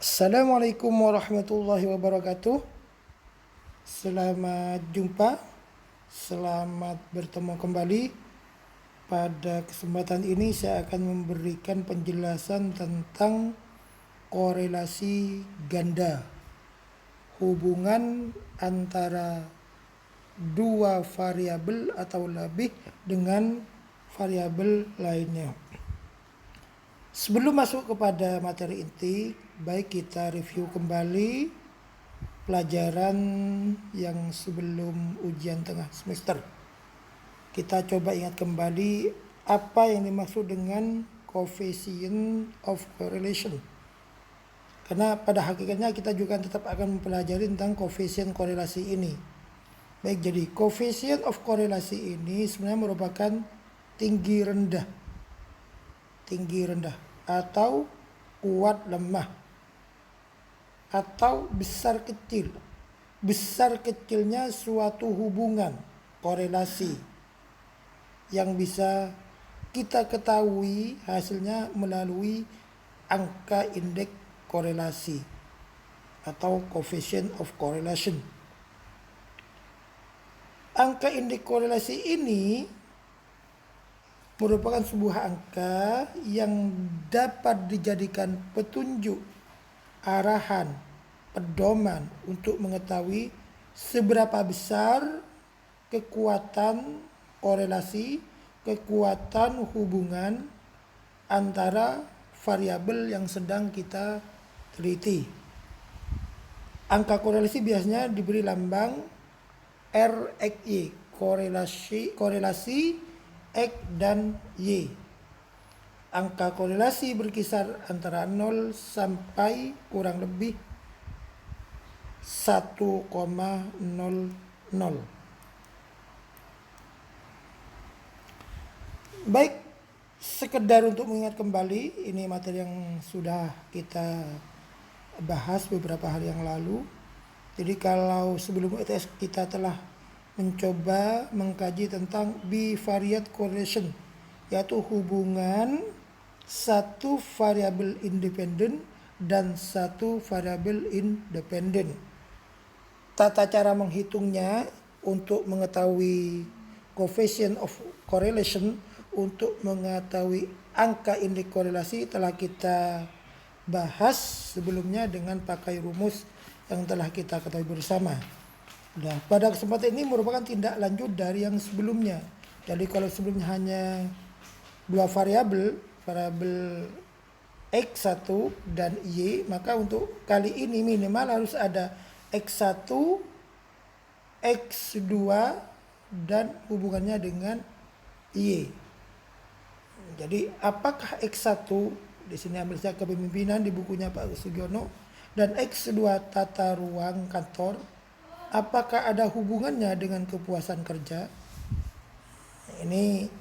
Assalamualaikum warahmatullahi wabarakatuh. Selamat jumpa, selamat bertemu kembali. Pada kesempatan ini saya akan memberikan penjelasan tentang korelasi ganda, hubungan antara dua variabel atau lebih dengan variabel lainnya. Sebelum masuk kepada materi inti, baik kita review kembali pelajaran yang sebelum ujian tengah semester. Kita coba ingat kembali apa yang dimaksud dengan coefficient of correlation. Karena pada hakikatnya kita juga tetap akan mempelajari tentang koefisien korelasi ini. Baik, jadi coefficient of korelasi ini sebenarnya merupakan tinggi rendah atau kuat lemah atau besar kecil. Besar kecilnya suatu hubungan korelasi yang bisa kita ketahui hasilnya melalui angka indeks korelasi atau coefficient of correlation. Angka indeks korelasi ini merupakan sebuah angka yang dapat dijadikan petunjuk, arahan, pedoman untuk mengetahui seberapa besar kekuatan korelasi, kekuatan hubungan antara variabel yang sedang kita teliti. Angka korelasi biasanya diberi lambang RXY, korelasi X dan Y. Angka korelasi berkisar antara 0 sampai kurang lebih 1,00. Baik, sekedar untuk mengingat kembali, ini materi yang sudah kita bahas beberapa hari yang lalu. Jadi kalau sebelum UTS kita telah mencoba mengkaji tentang bivariate correlation, yaitu hubungan satu variabel independen dan satu variabel independen. Tata cara menghitungnya untuk mengetahui coefficient of correlation, untuk mengetahui angka indeks korelasi telah kita bahas sebelumnya dengan pakai rumus yang telah kita ketahui bersama. Nah, pada kesempatan ini merupakan tindak lanjut dari yang sebelumnya. Jadi kalau sebelumnya hanya dua variabel X1 dan Y, maka untuk kali ini minimal harus ada X1, X2 dan hubungannya dengan Y. Jadi apakah X1 di sini ambil saya kepemimpinan di bukunya Pak Sugiono, dan X2 tata ruang kantor, apakah ada hubungannya dengan kepuasan kerja? Ini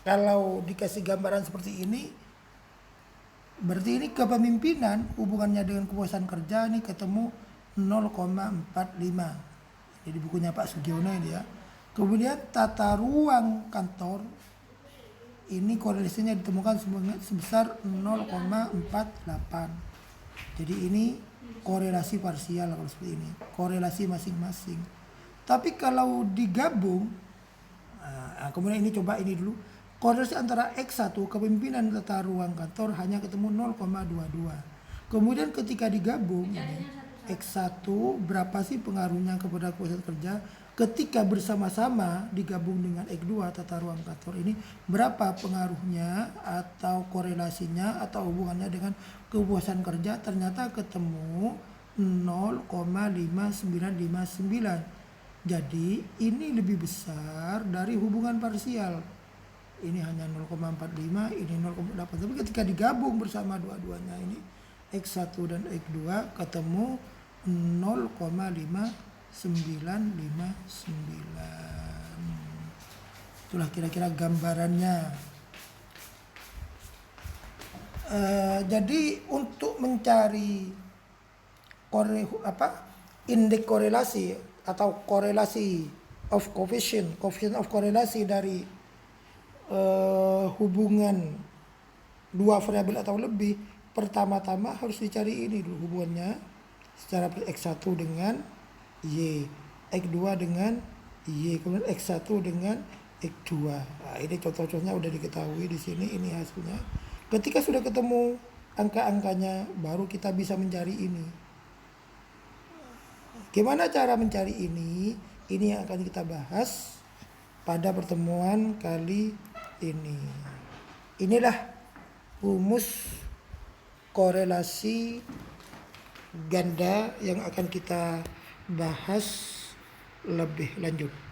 kalau dikasih gambaran seperti ini, berarti ini kepemimpinan hubungannya dengan kepuasan kerja ini ketemu 0,45. Jadi bukunya Pak Sugiono ini ya. Kemudian tata ruang kantor ini korelasinya ditemukan sebesar 0,48. Jadi ini korelasi parsial kalau seperti ini, korelasi masing-masing. Tapi kalau digabung, kemudian ini coba ini dulu, korelasi antara X1 kepemimpinan tata ruang kantor hanya ketemu 0,22. Kemudian ketika digabung ini, X1 berapa sih pengaruhnya kepada kepuasan kerja? Ketika bersama-sama digabung dengan X2 tata ruang kantor ini, berapa pengaruhnya atau korelasinya atau hubungannya dengan kepuasan kerja? Ternyata ketemu 0,5959. Jadi ini lebih besar dari hubungan parsial. Ini hanya 0,45, ini 0,8. Tapi ketika digabung bersama dua-duanya ini, X1 dan X2 ketemu 0,5959. Itulah kira-kira gambarannya. Jadi untuk mencari indeks korelasi atau korelasi of coefficient of korelasi dari hubungan dua variabel atau lebih, pertama-tama harus dicari ini dulu hubungannya secara X1 dengan Y, X2 dengan Y, kemudian X1 dengan X2. Nah, ini contoh-contohnya udah diketahui di sini, ini hasilnya. Ketika sudah ketemu angka-angkanya, baru kita bisa mencari ini. Gimana cara mencari ini? Ini yang akan kita bahas pada pertemuan kali ini. Inilah rumus korelasi ganda yang akan kita bahas lebih lanjut.